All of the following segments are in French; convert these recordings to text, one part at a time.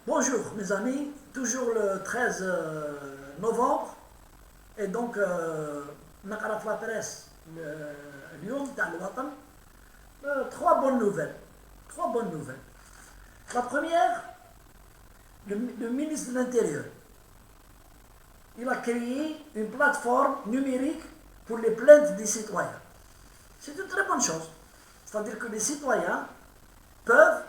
Bonjour mes amis, toujours le 13 novembre et donc نقرا في la presse اليوم تاع الوطن trois bonnes nouvelles. Trois bonnes nouvelles. La première, le ministre de l'Intérieur, il a créé une plateforme numérique pour les plaintes des citoyens. C'est une très bonne chose. C'est-à-dire que les citoyens peuvent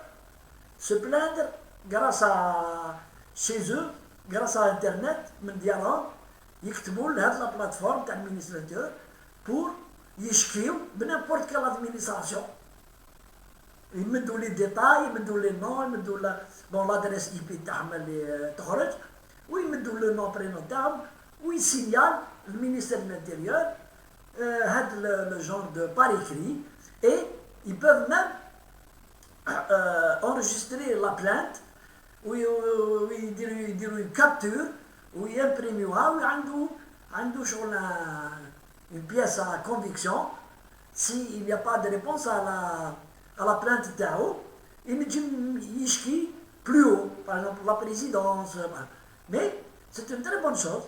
se plaindre grâce à chez eux, grâce à Internet, من ديالهم يكتبوا لهاد لا بلاتفورم تاع المينيستر de l'Intérieur pour يشكيو بنيمبورت كال ادمينستراسيون. يمدوا لي ديتاي، يمدوا لي نون، يمدوا بون لادريس اي بي تاعهم اللي تخرج، ويمدوا لو نون برينون تاعهم، ويسينيال المينيستر de l'Intérieur هاد le genre de par écrit et ils peuvent même enregistrer la plainte ويديروا une capture ويمبريميوها وعنده شغل une pièce à conviction. S'il n'y a pas de réponse à la plainte تاعو ينجم يشكي plus haut, par exemple la présidence. Mais c'est une très bonne chose.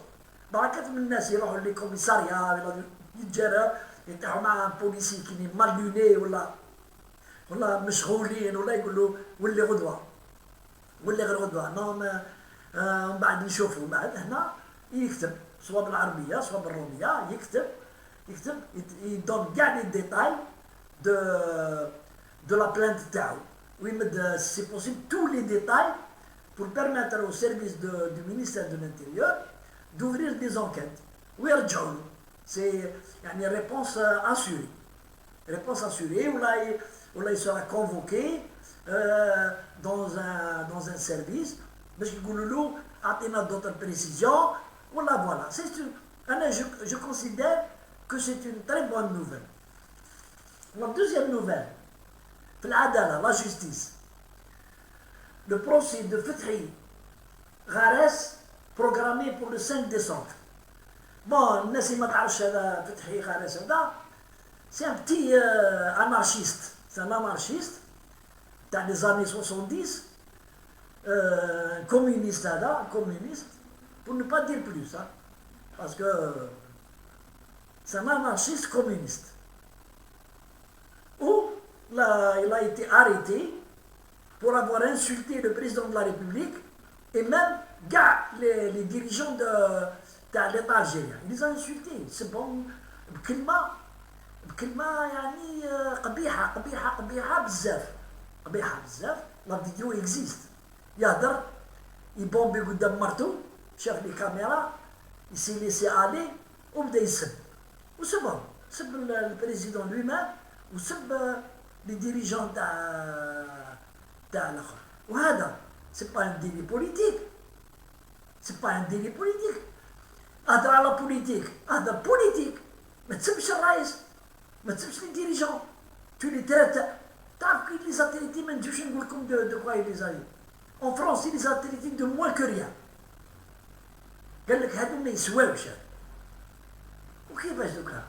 بركات من الناس يروحوا للكوميساريا يتجرى يتاعوا مع بوليسي كي مالوني ولا مشغولين ولا يقولوا ولي غدوه غير غدوه نو من بعد نشوفوا بعد هنا يكتب سواء بالعربيه سواء بالروميه يكتب يدون كاع لي ديتاي de la plainte تاعو ويمد سي بوسيبل tous les détails pour permettre au service du ministère de l'Intérieur d'ouvrir des enquêtes ويرجعوا له. C'est يعني réponse assurée. Réponse assurée ou là il sera convoqué dans un service باش يقولوا له اعطينا d'autres précisions voilà. Je considère que c'est une très bonne nouvelle. La deuxième nouvelle في العدالة la justice, le procès de Fethi Ghares programmé pour le 5 décembre. Bon, الناس اللي ما تعرفش هذا فتحي غارس هذا c'est un petit anarchiste. C'est un anarchiste dans les années 70, communiste, pour ne pas dire plus, hein, parce que c'est un anarchiste communiste. Où il a été arrêté pour avoir insulté le président de la République et même les dirigeants de l'État algérien. Il les a insultés. C'est bon, بكلمة يعني قبيحة بزاف لا فيديو اكزيست. يهدر يبومبي قدام مرتو، شاف لي كاميرا يسي ليسي الي وبدا يسب وسبهم، سب البريزيدون لوي مام وسب لي ديريجون تاع الاخر. وهذا سي با ان ديلي بوليتيك، هدر على بوليتيك، هذا بوليتيك. ما تسبش الرئيس، ما تسبش لي ديريجون، tu les traites. تعرف كي لي ساتيليتي ما نجوش نقول لكم دو كوا لي زاي. اون فرونسي لي ساتيليتي دو موان كو ريان. قال لك هادو ما يسواوش. وكيفاش دوكا؟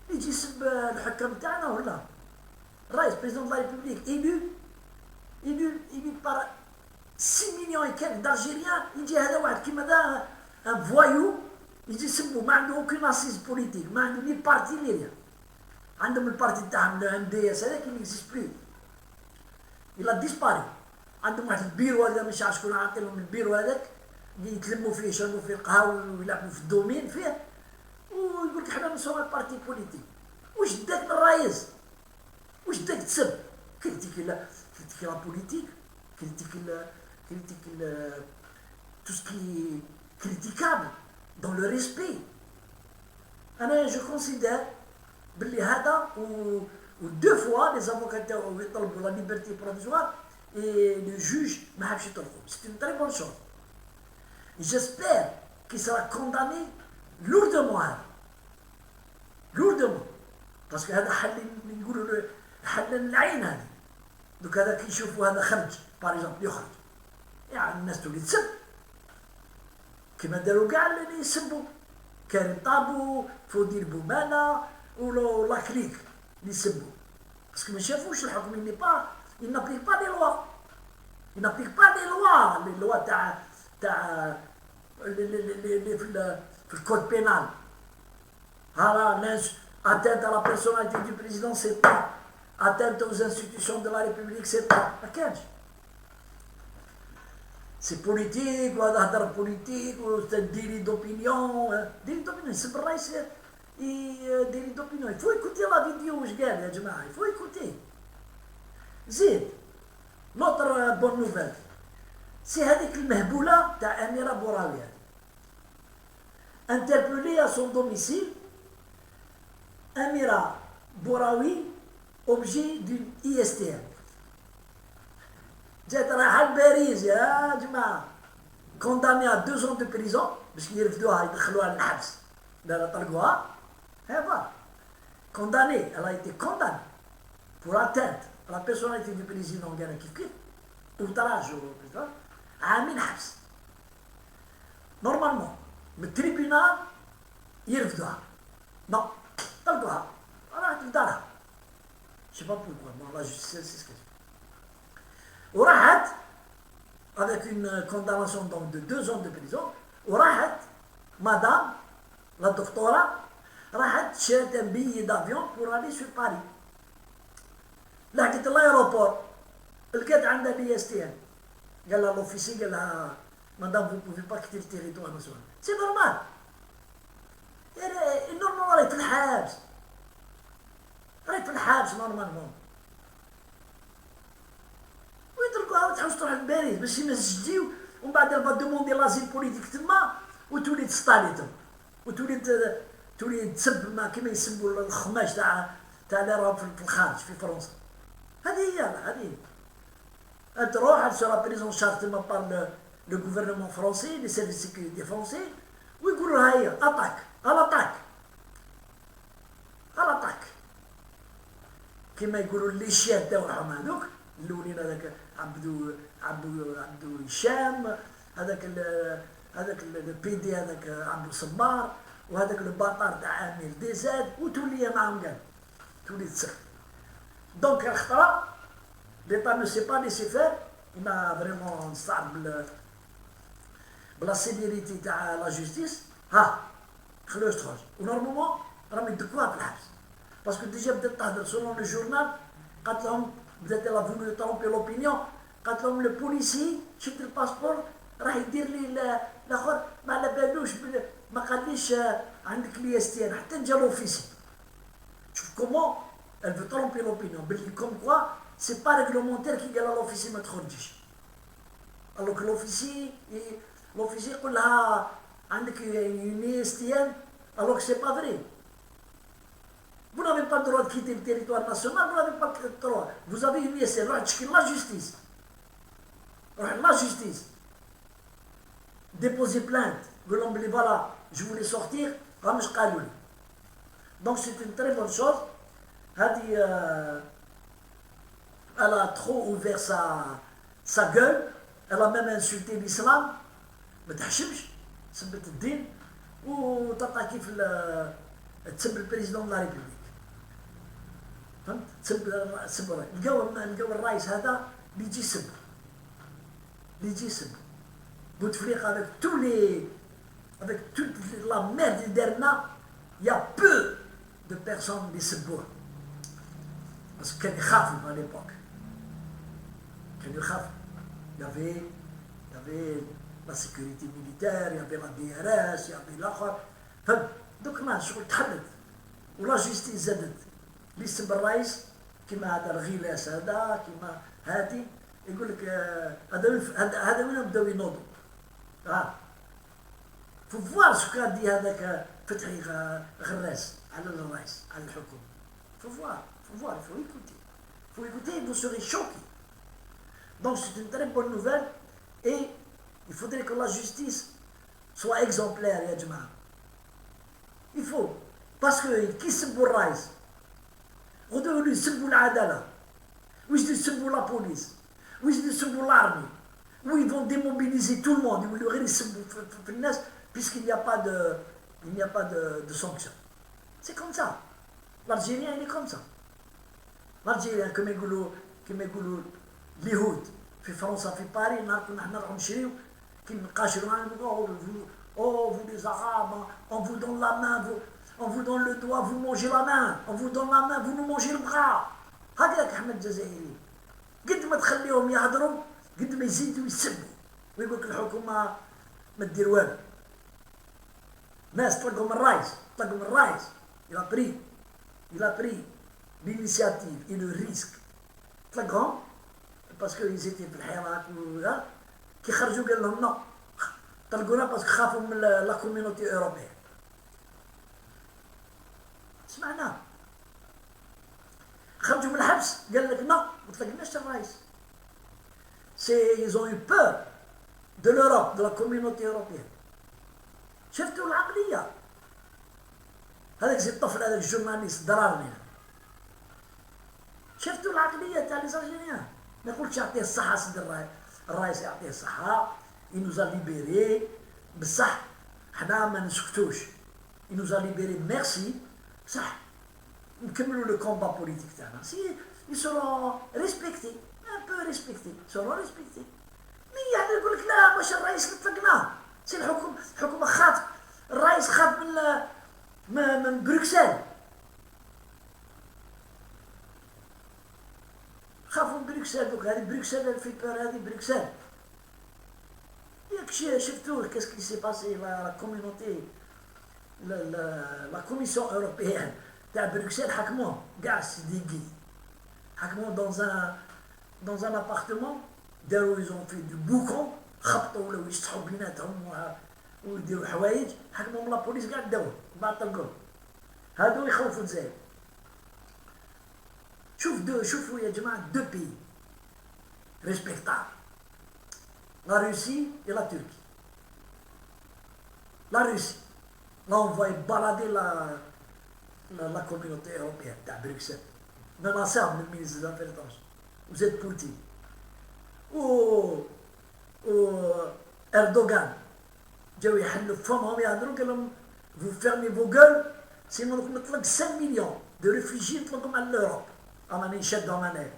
يجي يسب الحكام تاعنا ولا؟ الرئيس بريزيدون دو لا ريبوبليك élu par 6 millions et quelques d'Algériens. يجي هذا واحد كيما ذا ان فوايو يجي يسبو، ما عنده اوكين اسيز بوليتيك، ما عنده ني بارتي ني ريان. عندهم البارتي تاعهم الام دي اس هذاك اللي اكزيست بلو، إلا ديسباري. عندهم واحد البيرو هذا مش عارف شكون عاطي لهم البيرو هذاك اللي يتلموا فيه يشربوا فيه القهوه ويلعبوا في الدومين فيه، ويقول لك حنا نسوي بارتي بوليتيك. واش داك الرئيس؟ واش داك تسب؟ كريتيكي لا بوليتيك، كريتيكي tout ce qui est critiquable dans le respect. أنا je considère باللي هذا و deux fois les avocats تاعو يطلبوا la liberté provisoire et le juge ما حبش يطلقوا. C'est une très bonne chose. J'espère qu'il sera condamné lourdement. parce que هذا حل نقولوا حل العين هذه. دوك هذا كي يشوفوا هذا خرج باغ اكزومبل يخرج، يعني الناس تولي تسب كما داروا كاع اللي يسبوا كريم طابو، فودير بومانا ولا كليك اللي يسبوا، باسكو ما شافوش الحكم. il n'applique pas les lois. Il n'applique pas les lois le code pénal. Atteinte à la personnalité du président, c'est pas. Atteinte aux institutions de la République, c'est pas. C'est politique, ou هضر politique, ou c'est un délit d'opinion. Délit d'opinion, c'est vrai, c'est délit d'opinion. Il faut écouter la vidéo, je gagne, يا جماعة. Il faut écouter. زيد. L'autre bonne nouvelle. C'est هذيك المهبولة تاع أميرة بوراوي. Interpellée à son domicile, Amira Bouraoui, objet d'une ISTM. جات رايحة لباريس يا جماعة. Condamnée à 2 ans de prison باش يرفدوها يدخلوها للحبس. لا طلقوها. هذا. Condamnée, elle a été condamnée pour atteinte à la personnalité du président Ghana كيف كيف. outrage au président. عامين حبس. Normalement. من التريبيونال يرفدوها. Non. طلقوها. راحت لدارها. Je sais pas pourquoi. Bon, la justice, c'est ce que c'est. وراحت avec une condamnation donc de 2 ans de prison. وراحت madame la doctora راحت شرت un billet d'avion pour aller sur Paris. لحقت l'aéroport لقيت عندها بي اس تي ان. قال لها l'officier قال لها madame vous pouvez pas quitter le territoire national. C'est normal. يعني normal راهي في الحبس. راهي في الحبس normalement. ويتركوها وتحوس تروح لباريس باش يمسجديو ومن بعد elle va demander l'asile politique تما وتولي تسطالي تما وتولي تسب ما كيما يسبوا الخماش تاع اللي راهم في الخارج في فرنسا. هذه هي. تروح elle sera prise en charge تما par le gouvernement français, les services de sécurité français, ويقولوا لها هي اتاك الاتاك كما يقولوا لي شيان تاعهم هذوك الاولين هذاك عبدو هشام هذاك البي دي هذاك عبدو صبار وهذاك البطار تاع امير دي زاد وتولي معاهم كاع تولي تسخ. دونك الخطره ليطا ne sait pas laisser faire. Il m'a vraiment نستعرض بلا سيفيريتي تاع لا جوستيس. خلوش تخرج ونورمالمون راهم يدكوها في الحبس باسكو ديجا بدات تهضر سولون لو جورنال. قالت لهم بدات لا فولو ترومبي لوبينيون. قالت لهم لو بوليسي شفت الباسبور راح يدير لي الاخر ما على بالوش ما قاليش عندك لي اس تي ان حتى نجا لوفيسي. شوف كومون elle veut tromper l'opinion باللي كوم كوا سي با ريغلومونتير كي قال لوفيسي ما تخرجيش. الوغ لوفيسي يقول لها عندك une ISTN alors que c'est pas vrai. Vous n'avez pas le droit de quitter le territoire national, vous n'avez pas le droit. Vous avez une ISTN, la justice. La justice. Déposez plainte. Vous l'emblez, voilà, je voulais sortir, donc c'est une très bonne chose. Elle a trop ouvert sa gueule, elle a même insulté l'islam. ما تحشمش سبت الدين وتعطى كيف تسب البريزيدون لا ريبوبليك. فهمت؟ تسب نلقاو الرئيس هذا اللي يجي يسب بوتفليقه avec toute la merde اللي دارنا. il y a peu de personnes اللي يسبوه باسكو كانوا يخافوا à l'époque. كانوا يخافوا. il y avait la sécurité militaire, il y avait la DRS, il y avait l'autre. Donc ما شغل تحدد ولا جيستيس زادت اللي يسب الرئيس كيما هذا الغلاس هذا كيما هادي يقول لك هذا وين بداو ينوضوا. فو فوار شو كان دي هذاك فتحي غراس على الرئيس على الحكومة. فو فوار faut écouter, vous serez choqués. Donc c'est une très bonne nouvelle et il faudrait que la justice soit exemplaire, ya Jama'a. Il faut. Parce que qui سبوا الرئيس غدو يسبوا العدالة ويجدوا يسبوا la police ويجدوا يسبوا l'armée où ils vont démobiliser tout le monde يولوا غير يسبوا في الناس puisqu'il n'y a pas de sanction. C'est comme ça. L'Algérien il est comme ça. L'Algérien كما يقولوا اليهود في فرنسا في باريس نهار كنا حنا نروحو نشريو كي نقاشرو oh vous les arabes on vous donne la main on vous donne le doigt vous mangez la main on vous donne la main vous nous mangez le bras هكذاك حنا الجزائريين قد ما تخليهم يهضروا قد ما يزيدوا يسبوا ويقول لك الحكومه ما دير والو ناس طلقوا من الرايس il a pris l'initiative et le risque طلقهم باسكو يزيدوا في الحراك وهذا كي خرجوا قال لهم نو طلقونا باسكو خافوا من لا كوميونيتي اوروبيان سمعنا خرجوا من الحبس قال لك نو ما طلقناش الرايس ils ont eu peur de l'Europe de la communauté européenne شفتوا العقليه هذاك زي الطفل هذاك الجورناليست ضررني شفتوا العقليه تاع لي زالجيريان ما يقولش يعطيه الصحه سيدي الرايس يعطيه الصحه ينوزا ليبيري بصح حنا ما نسكتوش ينوزا ليبيري ميرسي بصح نكملوا لو كومبا بوليتيك تاعنا سي يسرون ريسبكتي ان بو ريسبكتي سورون ريسبكتي مي يعني يقول لك لا باش الرئيس اللي طلقناه سي الحكومه خاف الرئيس خاف من بروكسل خافوا من بروكسل دوك هذه بروكسل في بور هذه بروكسل ياك شفتوه كاسكي سي باسي لا كوميونيتي لا كوميسيون اوروبيان تاع بروكسل حكموه كاع السديقي حكموه dans un appartement داروا ils ont fait du boucan خبطوا ولاو يشطحوا بيناتهم ويديروا حوايج حكمهم لا بوليس كاع داوه بعد طلقوه هادو يخوفوا الجزائر شوفوا يا جماعه دو بي ريسبكتابل لا روسي et la Turquie la Russie là on va balader la communauté européenne تاع بروكسل menacée من ministre des affaires étrangères vous êtes Poutine و اردوغان جاو يحلوا فمهم يهضروا قال لهم vous fermez vos gueules سينو نطلق 5 مليون دو ريفوجي نطلقهم على لوروب راني نشدهم انا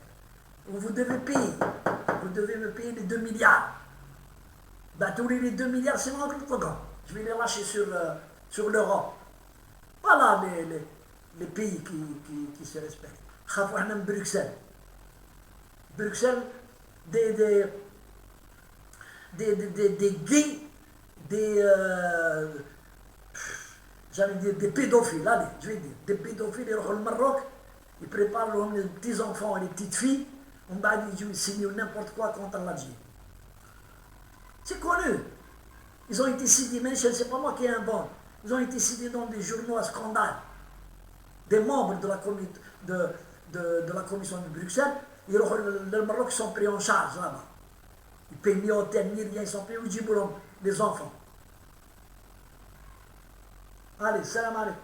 vous devez me payer les 2 milliards بعتوا لي les 2 milliards سينو نطلقهم je vais les lâcher sur l'Europe voilà les pays qui se respectent خافوا احنا من بروكسل des gays, j'allais dire des pédophiles, allez, je vais dire, des pédophiles, ils vont au Maroc, ils préparent les petits enfants et les petites filles, on va dire ils signent n'importe quoi contre l'Algérie. C'est connu. Ils ont été cités, mais ce n'est pas moi qui invente. Ils ont été cités dans des journaux à scandale. Des membres de la commission de Bruxelles, le Maroc sont pris en charge là-bas. Ils payent ni hôtel, ni rien, ils sont payés au Djibouti, les enfants. Allez, salam alaikum.